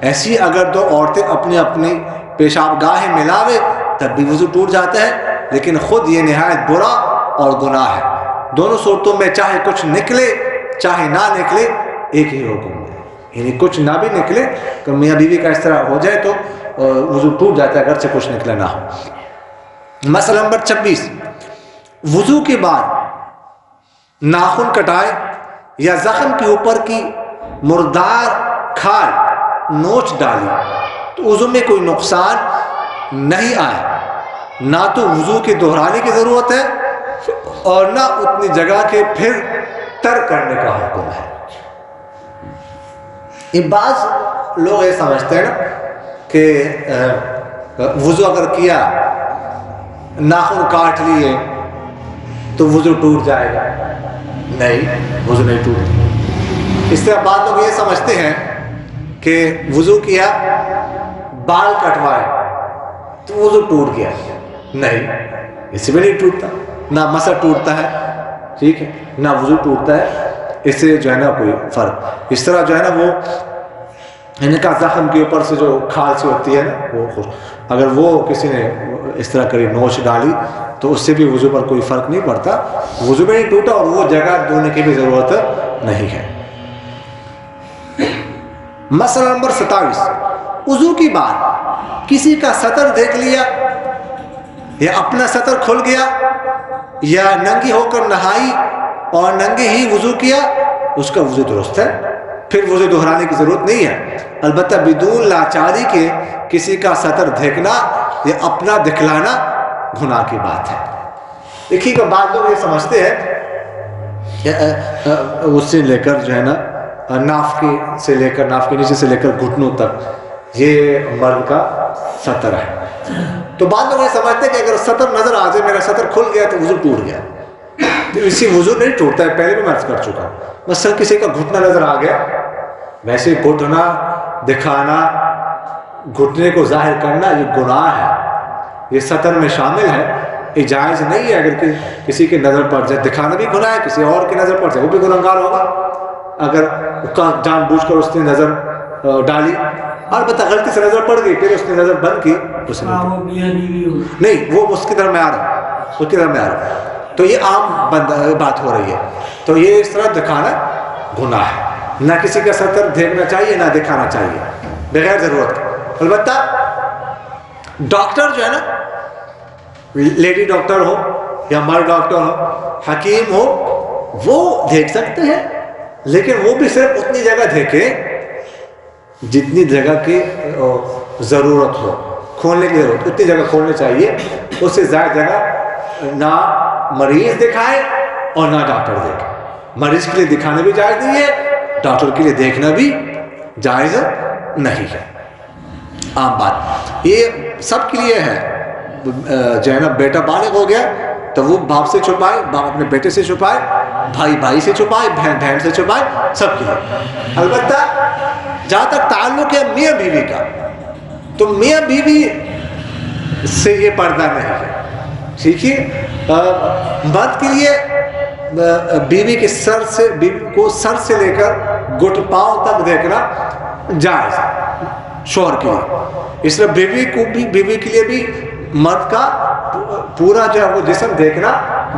ایسی اگر دو عورتیں اپنی اپنی پیشاب گاہیں ملاوے تب بھی وضو ٹوٹ جاتا ہے، لیکن خود یہ نہایت برا اور گناہ ہے۔ دونوں صورتوں میں چاہے کچھ نکلے چاہے نہ نکلے ایک ہی حکم ہے، یعنی کچھ نہ بھی نکلے کہ میاں بیوی کا اس طرح ہو جائے تو وضو ٹوٹ جاتا ہے اگر سے کچھ نکلا نہ ہو۔ مسئلہ نمبر 26، وضو کے بعد ناخن کٹائے یا زخم کے اوپر کی مردار کھال نوچ ڈالی تو وضو میں کوئی نقصان نہیں آیا، نہ تو وضو کے دہرانے کی ضرورت ہے اور نہ اتنی جگہ کے پھر ترک کرنے کا حکم ہے۔ یہ بعض لوگ یہ سمجھتے ہیں نا کہ وضو اگر کیا ناخن کاٹ لیے تو وضو ٹوٹ جائے گا، نہیں، وضو نہیں ٹوٹ۔ اس طرح بعض لوگ یہ سمجھتے ہیں کہ وضو کیا بال کٹوائے تو وضو ٹوٹ گیا، نہیں، اس میں نہیں ٹوٹتا، نہ مسا ٹوٹتا ہے، ٹھیک ہے، نہ وضو ٹوٹتا ہے، اس سے جو ہے نا کوئی فرق۔ اس طرح جو ہے نا وہ ان کا زخم کے اوپر سے جو کھال سے ہوتی ہے نا وہ اگر وہ کسی نے اس طرح کری نوچ ڈالی تو اس سے بھی وضو پر کوئی فرق نہیں پڑتا، وضو میں نہیں ٹوٹا اور وہ جگہ دھونے کی بھی ضرورت نہیں ہے۔ مسئلہ نمبر 27، وضو کی بعد کسی کا سطر دیکھ لیا یا اپنا سطر کھل گیا یا ننگی ہو کر نہائی اور ننگے ہی وضو کیا، اس کا وضو درست ہے، پھر وضو دہرانے کی ضرورت نہیں ہے، البتہ بدون لاچاری کے کسی کا سطر دیکھنا یا اپنا دکھلانا گناہ کی بات ہے۔ دیکھیے کہ بعض لوگ یہ سمجھتے ہیں کہ اس سے لے کر جو ہے نا ناف کے نیچے سے لے کر گھٹنوں تک یہ مرد کا سطر ہے، تو بعض لوگ یہ سمجھتے ہیں کہ اگر سطر نظر آ جائے، میرا سطر کھل گیا تو وضو ٹوٹ گیا، تو اسی وضو نہیں ٹوٹتا ہے، پہلے بھی میں عرض کر چکا ہوں۔ مثلا کسی کا گھٹنا نظر آ گیا، ویسے گھٹنا دکھانا، گھٹنے کو ظاہر کرنا یہ گناہ ہے، یہ سطر میں شامل ہے، یہ جائز نہیں ہے۔ اگر کسی کی نظر پڑ جائے، دکھانا بھی گناہ ہے، کسی اور کی نظر پڑ جائے وہ بھی گنہگار ہوگا اگر جان بوجھ کر اس نے نظر ڈالی، البتہ غلطی سے نظر پڑ گئی پھر اس نے نظر بند کی، اس نے نہیں، وہ اس کی طرف میں آ رہا، تو یہ عام بات ہو رہی ہے، تو یہ اس طرح دکھانا گناہ ہے، نہ کسی کا سطر دیکھنا چاہیے نہ دکھانا چاہیے بغیر ضرورت کے۔ البتہ ڈاکٹر جو ہے نا، لیڈی ڈاکٹر ہو یا مرد ڈاکٹر ہو، حکیم ہو، وہ دیکھ سکتے ہیں، لیکن وہ بھی صرف اتنی جگہ دیکھیں جتنی جگہ کی ضرورت ہو، کھولنے کی ضرورت، اتنی جگہ کھولنے چاہیے، اس سے زیادہ جگہ نہ مریض دکھائے اور نہ ڈاکٹر دیکھے۔ مریض کے لیے دکھانا بھی جائز نہیں ہے، ڈاکٹر کے لیے دیکھنا بھی جائز نہیں ہے، عام بات۔ یہ سب کے لیے ہے، جو ہے نا بیٹا بالغ ہو گیا تو وہ باپ سے چھپائے، باپ اپنے بیٹے سے چھپائے، بھائی سے چھپائے، بہن سے چھپائے، سب کے لیے۔ البتہ جہاں تک تعلق ہے میاں بیوی کا، تو میاں بیوی سے یہ پردہ نہیں ہے، ٹھیک ہے۔ مرد کے لیے بیوی کے سر سے لے کر گھٹ پاؤں تک دیکھنا جائز ہے شوہر کے لیے، اس لیے بیوی کے لیے بھی مرد کا پورا جو ہے وہ جسم دیکھنا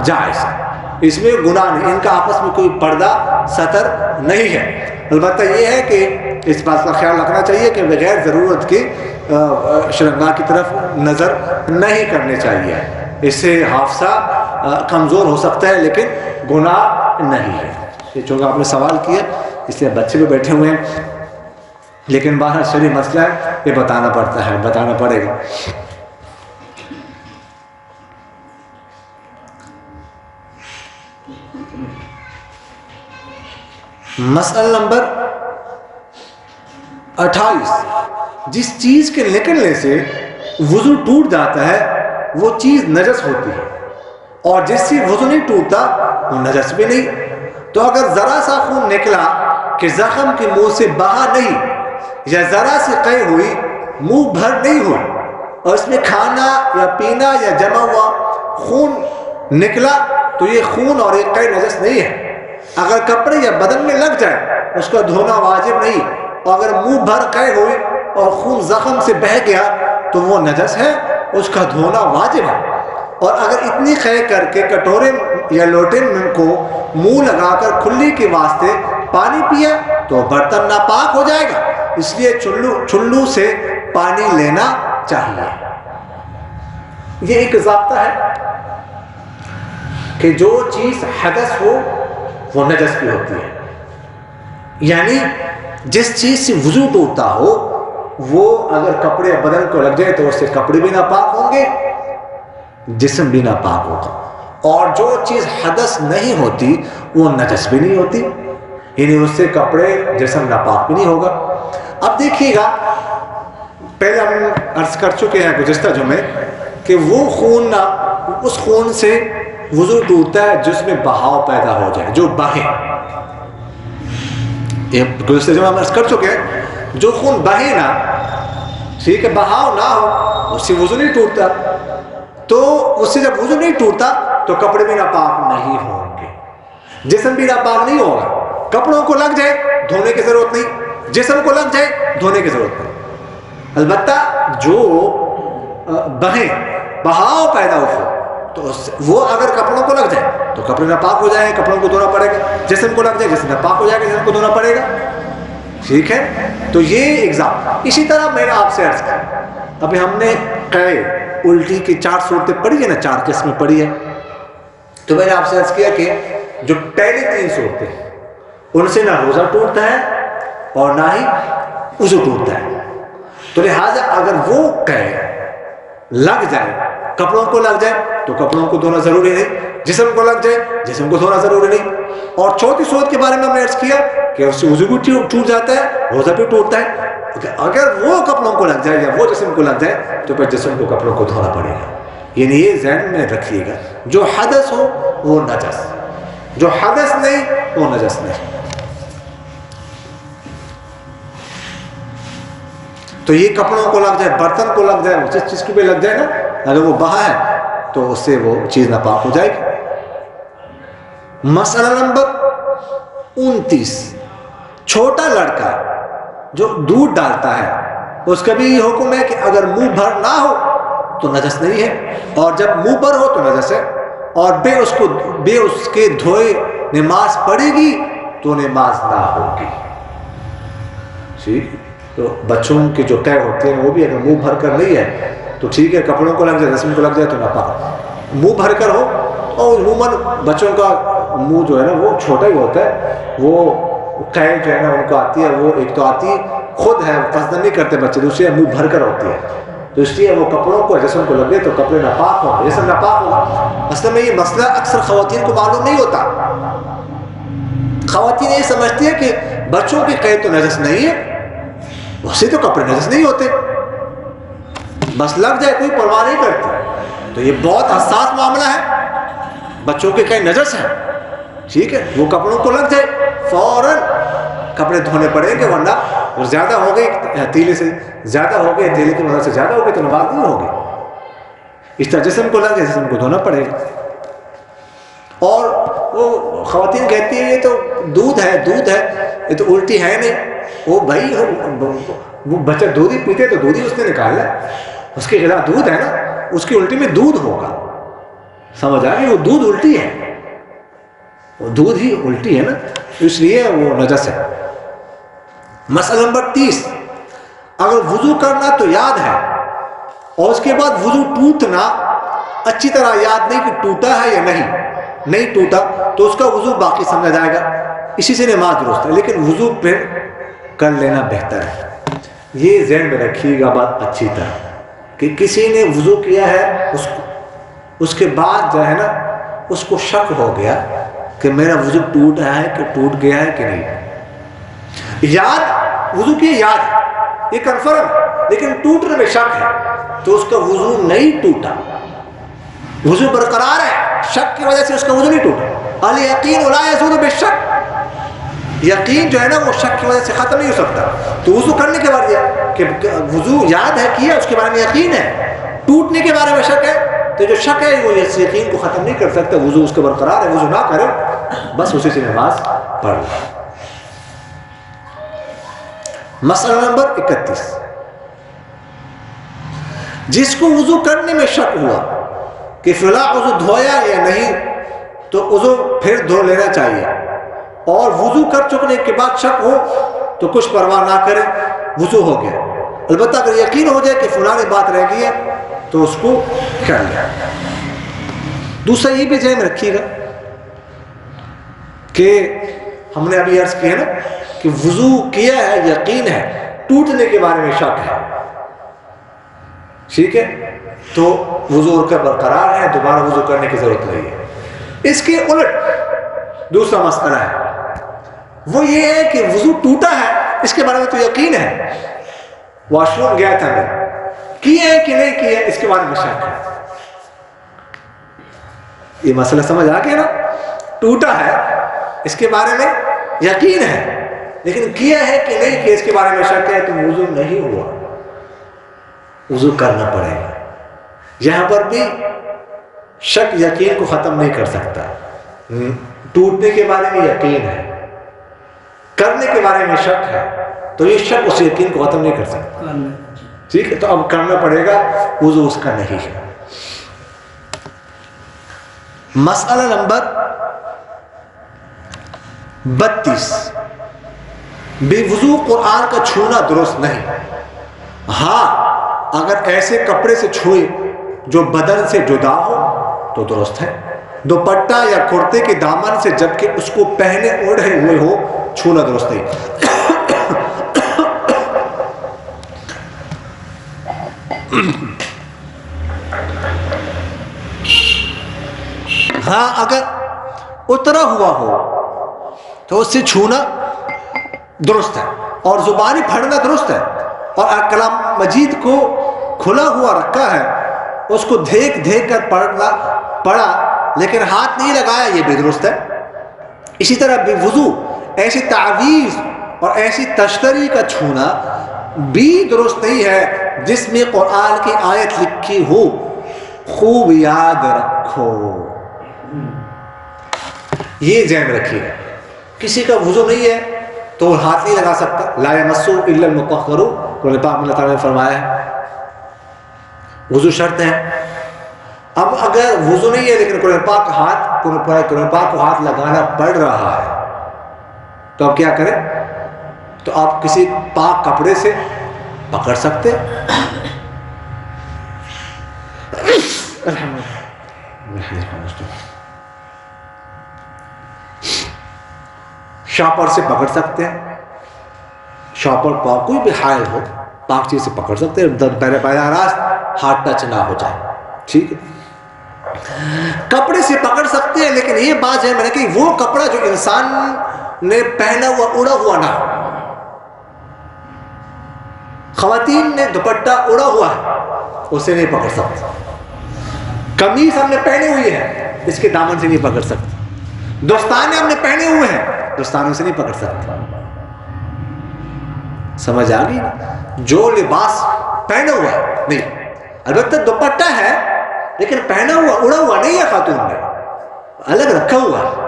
جائز ہے، اس میں گناہ نہیں، ان کا آپس میں کوئی پردہ سطر نہیں ہے۔ البتہ یہ ہے کہ اس بات کا خیال رکھنا چاہیے کہ بغیر ضرورت کے شرمگاہ کی طرف نظر نہیں کرنے چاہیے، اس سے حافظہ کمزور ہو سکتا ہے لیکن گناہ نہیں ہے۔ یہ چونکہ آپ نے سوال کیا اس لیے بچے بھی بیٹھے ہوئے ہیں، لیکن باہر شرعی مسئلہ ہے، یہ بتانا پڑے گا۔ مسئلہ نمبر 28، جس چیز کے نکلنے سے وضو ٹوٹ جاتا ہے وہ چیز نجس ہوتی ہے، اور جس سے وضو نہیں ٹوٹتا وہ نجس بھی نہیں۔ تو اگر ذرا سا خون نکلا کہ زخم کے منہ سے بہا نہیں، یا ذرا سی قے ہوئی منہ بھر نہیں ہوئی، اور اس میں کھانا یا پینا یا جمع ہوا خون نکلا تو یہ خون اور یہ قے نجس نہیں ہے. اگر کپڑے یا بدن میں لگ جائے اس کا دھونا واجب نہیں. اور اگر منہ بھر قے ہوئی اور خون زخم سے بہہ گیا تو وہ نجس ہے, اس کا دھونا واجب ہے. اور اگر اتنی قے کر کے کٹورے یا لوٹے کو منہ لگا کر کھلی کے واسطے پانی پیا تو برتن ناپاک ہو جائے گا. اس لیے چلو سے پانی لینا چاہیے. یہ ایک ضابطہ ہے کہ جو چیز حدث ہو وہ نجس بھی ہوتی ہے. یعنی جس چیز سے وضو ٹوٹتا ہو وہ اگر کپڑے بدن کو لگ جائے تو اس سے کپڑے بھی ناپاک ہوں گے, جسم بھی ناپاک ہوگا. اور جو چیز حدث نہیں ہوتی وہ نجس بھی نہیں ہوتی, یعنی اس سے کپڑے جسم ناپاک بھی نہیں ہوگا. اب دیکھیے گا, پہلے ہم عرض کر چکے ہیں گزشتہ جمعے کہ وہ خون نہ, اس خون سے وضو ٹوٹتا ہے جس میں بہاؤ پیدا ہو جائے, جو بہے. گزشتہ جمعہ ہم عرض کر چکے ہیں جو خون بہے نہ, ٹھیک ہے, بہاؤ نہ ہو اس سے وضو نہیں ٹوٹتا. تو اس سے جب وضو نہیں ٹوٹتا تو کپڑے بھی ناپاک نہیں ہوں گے, جسم بھی ناپاک نہیں ہوگا. کپڑوں کو لگ جائے دھونے کی ضرورت نہیں, جسم کو لگ جائے دھونے کی ضرورت نہیں. البتہ جو بہیں, بہاؤ پیدا ہو تو وہ اگر کپڑوں کو لگ جائے تو کپڑے ناپاک ہو جائیں, کپڑوں کو دھونا پڑے گا. جسم کو لگ جائے جسم ناپاک ہو جائے گا, جسم کو دھونا پڑے گا. ٹھیک ہے, تو یہ ایگزام. اسی طرح میں نے آپ سے عرض کیا, ابھی ہم نے قے الٹی کی 4 صورتیں پڑھی ہے نا, 4 قسمیں پڑھی ہے. تو میں نے آپ سے عرض کیا کہ جو پہلی 3 صورتیں ان سے نہ روزہ ٹوٹتا ہے اور نہ ہی وضو ٹوٹتا ہے. تو لہٰذا اگر وہ قے لگ جائے, کپڑوں کو لگ جائے تو کپڑوں کو دھونا ضروری نہیں, جسم کو لگ جائے جسم کو دھونا ضروری نہیں. اور چوتھی صورت کے بارے میں ہم نے عرض کیا کہ اس سے وضو بھی ٹوٹ جاتا ہے, روزہ بھی ٹوٹتا ہے. اگر وہ کپڑوں کو لگ جائے یا وہ جسم کو لگ جائے تو پھر جسم کو کپڑوں کو دھونا پڑے گا. یعنی یہ ذہن میں رکھیے گا, جو حدث ہو وہ نجس, جو حدث نہیں وہ نجس نہیں. تو یہ کپڑوں کو لگ جائے, برتن کو لگ جائے, جس چیز کو بھی لگ جائے نا, اگر وہ بہا ہے تو اس سے وہ چیز ناپاک ہو جائے گی. مسئلہ نمبر 29, چھوٹا لڑکا جو دودھ ڈالتا ہے اس کا بھی یہ حکم ہے کہ اگر منہ بھر نہ ہو تو نجس نہیں ہے, اور جب منہ بھر ہو تو نجس ہے. اور بے اس کے دھوئے نماز پڑھے گی تو نماز نہ ہوگی. ٹھیک, تو بچوں کے جو قے ہوتے ہیں وہ بھی اگر منہ بھر کر نہیں ہے تو ٹھیک ہے, کپڑوں کو لگ جائے جسم کو لگ جائے تو ناپاک. منہ بھر کر ہو, اور عموماً بچوں کا منہ جو ہے نا وہ چھوٹا ہی ہوتا ہے, وہ قے جو ہے نا ان کو آتی ہے, وہ ایک تو آتی خود ہے, قصدن نہیں کرتے بچے, دوسری ہے منہ بھر کر ہوتی ہے. تو اس لیے وہ کپڑوں کو جسم کو لگے تو کپڑے ناپاک ہوں, جسم ناپاک ہوگا. اصل میں یہ مسئلہ اکثر خواتین کو معلوم نہیں ہوتا. خواتین یہ سمجھتی ہے کہ بچوں کے قے تو نجس نہیں ہے, اس سے تو کپڑے نجس نہیں ہوتے, بس لگ جائے کوئی پرواہ نہیں کرتی. تو یہ بہت حساس معاملہ ہے. بچوں کے قے نجس ہیں, ٹھیک ہے, وہ کپڑوں کو لگ جائے فوراً کپڑے دھونے پڑیں گے, ورنہ وہ زیادہ ہو گئی تیلے سے زیادہ ہو گئے, تیلے کی مدد سے زیادہ ہو گئی تو نماز نہیں ہوگی. اس طرح جسم کو لگ جائے جسم کو دھونا پڑے گا. اور وہ خواتین کہتی ہیں یہ تو دودھ ہے, یہ تو الٹی ہے نہیں. وہ بھائی وہ بچہ دودھ ہی پیتے تو دودھ ہی اس نے نکالا, اس کے غذا دودھ ہے نا, اس کی الٹی میں دودھ ہوگا. سمجھ آ گئی, وہ دودھ الٹی ہے, وہ دودھ ہی الٹی ہے نا, اس لیے وہ نجس ہے. مسئلہ نمبر 30, اگر وضو کرنا تو یاد ہے اور اس کے بعد وضو ٹوٹنا اچھی طرح یاد نہیں کہ ٹوٹا ہے یا نہیں ٹوٹا تو اس کا وضو باقی سمجھا جائے گا, اسی سے نماز درست ہے, لیکن وضو پھر کر لینا بہتر ہے. یہ ذہن میں رکھیے گا بات اچھی طرح کہ کسی نے وضو کیا ہے, اس کے بعد جو ہے نا اس کو شک ہو گیا کہ میرا وضو ٹوٹا ہے کہ ٹوٹ گیا ہے کہ نہیں. یاد وضو کی یاد یہ کنفرم, لیکن ٹوٹنے میں شک ہے تو اس کا وضو نہیں ٹوٹا, وضو برقرار ہے, شک کی وجہ سے اس کا وضو نہیں ٹوٹا. الیقین لا یزول بالشک, یقین جو ہے نا وہ شک کی وجہ سے ختم نہیں ہو سکتا. تو وضو کرنے کے بعد کہ وضو یاد ہے کیا، اس کے بارے میں یقین ہے، ٹوٹنے کے بارے میں شک ہے، تو جو شک ہے وہ اس یقین کو ختم نہیں کر سکتا. وضو اس کے برقرار ہے، وضو نہ کرے بس اسی سے نماز پڑھ لے. مسئلہ نمبر 31، جس کو وضو کرنے میں شک ہوا کہ فلاں وضو دھویا یا نہیں تو وضو پھر دھو لینا چاہیے، اور وضو کر چکنے کے بعد شک ہو تو کچھ پرواہ نہ کرے، وضو ہو گیا. البتہ اگر یقین ہو جائے کہ فلاں بات رہ گئی ہے تو اس کو کر لیا. دوسرا یہ بھی ذہن میں رکھیے گا کہ ہم نے ابھی عرض کیا نا کہ وضو کیا ہے، یقین ہے، ٹوٹنے کے بارے میں شک ہے، ٹھیک ہے، تو وضو کا برقرار ہے، دوبارہ وضو کرنے کی ضرورت نہیں ہے. اس کے الٹ دوسرا مسئلہ ہے، وہ یہ ہے کہ وضو ٹوٹا ہے، اس کے بارے میں تو یقین ہے، واش روم گیا تھا میں، کیے کہ نہیں کیے اس کے بارے میں شک ہے. یہ مسئلہ سمجھ آ گیا نا؟ ٹوٹا ہے، اس کے بارے میں یقین ہے، لیکن کیا ہے کہ نہیں کیا اس کے بارے میں شک ہے، تو وضو نہیں ہوا، وضو کرنا پڑے گا. یہاں پر بھی شک یقین کو ختم نہیں کر سکتا. ٹوٹنے کے بارے میں یقین ہے، کرنے کے بارے میں شک ہے، تو یہ شک اس یقین کو ختم نہیں کر سکتا. ٹھیک ہے، تو اب کرنا پڑے گا، وضو اس کا نہیں ہے. مسئلہ نمبر 32، بے وضو قرآن کا چھونا درست نہیں. ہاں اگر ایسے کپڑے سے چھوئے جو بدن سے جدا ہو تو درست ہے. دوپٹہ یا کرتے کے دامن سے جبکہ اس کو پہنے اوڑھے ہوئے ہو چھونا درست نہیں. ہاں اگر اترا ہوا ہو تو اس سے چھونا درست ہے، اور زبانی پھڑنا درست ہے، اور کلام مجید کو کھلا ہوا رکھا ہے، اس کو دیکھ دیکھ کر پڑھا لیکن ہاتھ نہیں لگایا، یہ بھی درست ہے. اسی طرح بے وضو ایسی تعویذ اور ایسی تشتری کا چھونا بھی درست نہیں ہے جس میں قرآن کی آیت لکھی ہو. خوب یاد رکھو، یہ ذہن رکھیے گا. کسی کا وضو نہیں ہے تو وہ ہاتھ نہیں لگا سکتا. لا یمسو الا المطہرون، قرآن پاک میں اللہ تعالیٰ نے فرمایا ہے وضو شرط ہے. اب اگر وضو نہیں ہے لیکن قرآن پاک کو ہاتھ لگانا پڑ رہا ہے تو اب کیا کریں؟ تو آپ کسی پاک کپڑے سے پکڑ سکتے، شاپر سے پکڑ سکتے ہیں، شاپر پاک کوئی بھی حائل ہو پاک چیز سے پکڑ سکتے ہیں، براہ راست ہاتھ ٹچ نہ ہو جائے. ٹھیک ہے، کپڑے سے پکڑ سکتے ہیں، لیکن یہ بات ہے میں نے کہ وہ کپڑا جو انسان نے پہنا ہوا اڑا ہوا نہ ہو. خواتین نے دوپٹہ اڑا ہوا ہے، اسے نہیں پکڑ سکتے. قمیص ہم نے پہنے ہوئی ہے، اس کے دامن سے نہیں پکڑ سکتے. دستانے ہم نے پہنے ہوئے ہیں، دستانوں سے نہیں پکڑ سکتے. سمجھ آ گئی؟ جو لباس پہنا ہوا ہے نہیں، البتہ دوپٹہ ہے لیکن پہنا ہوا اڑا ہوا نہیں ہے، خاتون نے الگ رکھا ہوا ہے،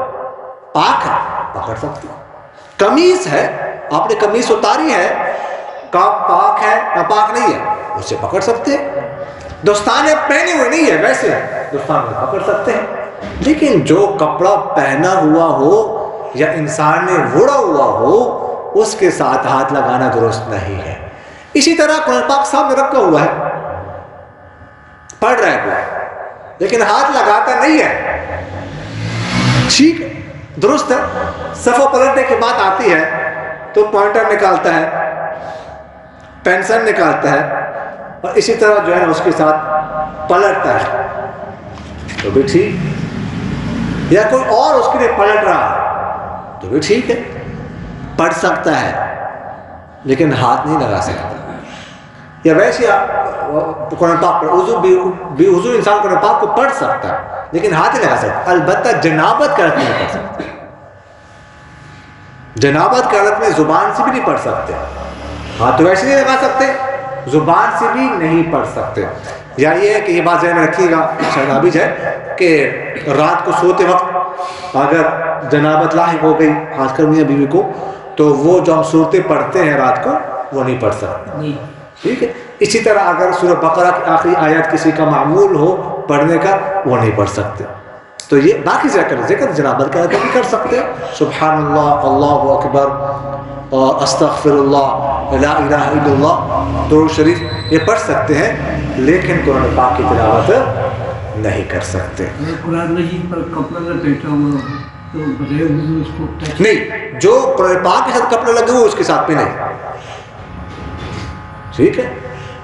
پاک ہے، پکڑ سکتے. قمیص ہے، آپ نے قمیص اتاری ہے، پاک ہے یا پاک نہیں ہے، اسے پکڑ سکتے. دستانے پہنے ہوئے نہیں ہے، ویسے دستان میں پکڑ سکتے ہیں. لیکن جو کپڑا پہنا ہوا ہو یا انسان نے اوڑھا ہوا ہو اس کے ساتھ ہاتھ لگانا درست نہیں ہے. اسی طرح قرآن پاک سامنے رکھا ہوا ہے، پڑھ رہا ہے کوئی لیکن ہاتھ لگاتا نہیں ہے، ٹھیک ہے، درست ہے. صفحہ پلٹنے کی بات آتی ہے تو پوائنٹر نکالتا ہے، پینسل نکالتا ہے، اور اسی طرح جو ہے اس کے ساتھ پلٹتا ہے تو بھی ٹھیک، یا کوئی اور اس کے لیے پلٹ رہا تو بھی ٹھیک ہے، پڑھ سکتا ہے لیکن ہاتھ نہیں لگا سکتا. یا ویسے قرآن پاک پر بے وضو انسان قرآن پاک کو پڑھ سکتا ہے لیکن ہاتھ نہیں لگا سکتا. البتہ جنابت کی حالت میں نہیں پڑھ سکتا. جنابت کی حالت میں زبان سے بھی نہیں پڑھ سکتے. ہاتھ تو ویسے نہیں لگا سکتے, زبان سے بھی نہیں پڑھ سکتے. یا یہ ہے کہ یہ بات ذہن میں رکھیے گا شاید نابج ہے کہ رات کو سوتے وقت اگر جنابت لاحق ہو گئی خاص کر میاں بیوی کو, تو وہ جو ہم صورتیں پڑھتے ہیں رات کو وہ نہیں پڑھ سکتے. ٹھیک ہے. اسی طرح اگر سورہ بقرہ کی آخری آیات کسی کا معمول ہو پڑھنے کا, وہ نہیں پڑھ سکتے. تو یہ باقی ذکر جنابت کا بھی کر سکتے ہیں, سبحان اللہ, اللہ اکبر, اور استغفر اللہ, لا الہ الا اللہ, درود شریف یہ پڑھ سکتے ہیں, لیکن قرآن پاک کی تلاوت نہیں کر سکتے. قرآن مجید پر کپڑا لپیٹا ہوا تو بغیر وضو اس کو نہیں, جو قرآن پاک کے ساتھ کپڑا لگے وہ اس کے ساتھ پہ نہیں. ٹھیک ہے.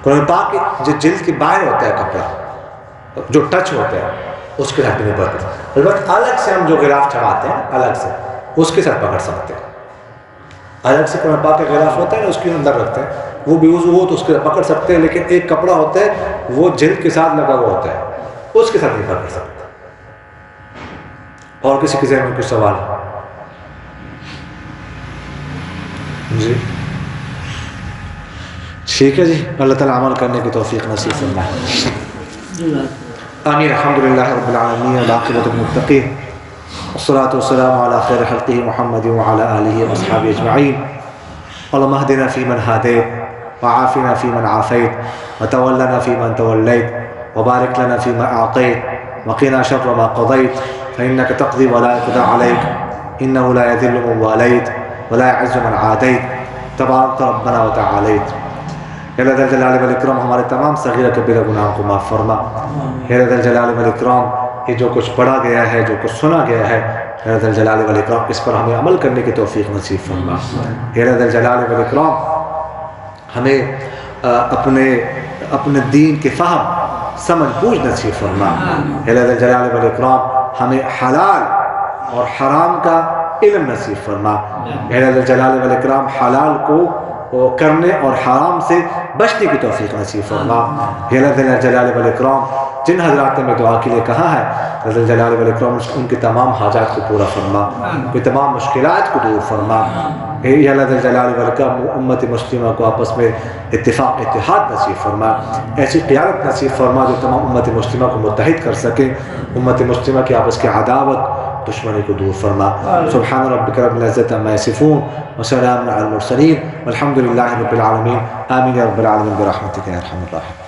قرآن پاک کے جو جلد کے باہر ہوتا ہے کپڑا جو ٹچ ہوتا ہے اس کے ساتھ نہیں پکڑ سکتے. البتہ الگ سے ہم جو غلاف چڑھاتے ہیں الگ سے اس کے ساتھ پکڑ سکتے ہیں. الگ سے قرآن پاک کا غلاف ہوتا ہے نا, اس کے اندر رکھتے ہیں, وہ بھی وضو ہو تو اس کے ساتھ پکڑ سکتے ہیں. لیکن ایک کپڑا ہوتا ہے وہ جلد کے ساتھ لگا ہوا ہوتا ہے, اس کے ساتھ نہیں پکڑ سکتے. اور کسی کے ذہن میں کچھ سوال؟ جی ٹھیک ہے جی, اللہ تعالیٰ عمل کرنے کی توفیق نصیب فرمائے. آمین. الحمدللہ رب العالمین والعاقبۃ للمتقین والصلاة والسلام على خیر خلقہ محمد وعلى آلہ واصحابہ اجمعین. اللهم اهدنا فيمن هديت وعافنا فيمن عافيت وتولنا فيمن توليت وبارك لنا فيما أعطيت وقنا شر ما قضيت فإنك تقضي ولا يقضى عليك إنه لا يذل من واليت ولا يعز من عاديت تبارك ربنا وتعاليت. یا ذا الجلال والاکرام ہمارے تمام صغیرہ کبیرہ گناہوں کو معاف فرما. یا ذا الجلال والاکرام یہ جو کچھ پڑھا گیا ہے, جو کچھ سنا گیا ہے, یا ذا الجلال والاکرام اس پر ہمیں عمل کرنے کی توفیق نصیب فرما. یا ذا الجلال والاکرام ہمیں اپنے دین کے فہم سمجھ بوجھ نصیب فرما. یا ذا الجلال والاکرام ہمیں حلال اور حرام کا علم نصیب فرما. یا ذا الجلال والاکرام حلال کو کرنے اور حرام سے بچنے کی توفیق نصیب فرما. یا ذا الجلال والاکرام جن حضرات نے میں دعا کے لیے کہا ہے, ذا الجلال والاکرام ان کے تمام حاجات کو پورا فرما, ان کی تمام مشکلات کو دور فرما. یا ذا الجلال والاکرام امت مسلمہ کو آپس میں اتفاق اتحاد نصیب فرما, ایسی قیادت نصیب فرما جو تمام امت مسلمہ کو متحد کر سکے, امت مسلمہ کی آپس کی عداوت دشمنی کو دور فرما. سبحان ربک رب العزت عما یصفون وسلام علی المرسلین والحمد للہ رب العالمین. آمین یا رب العالمین برحمتک یا ارحم الراحمین.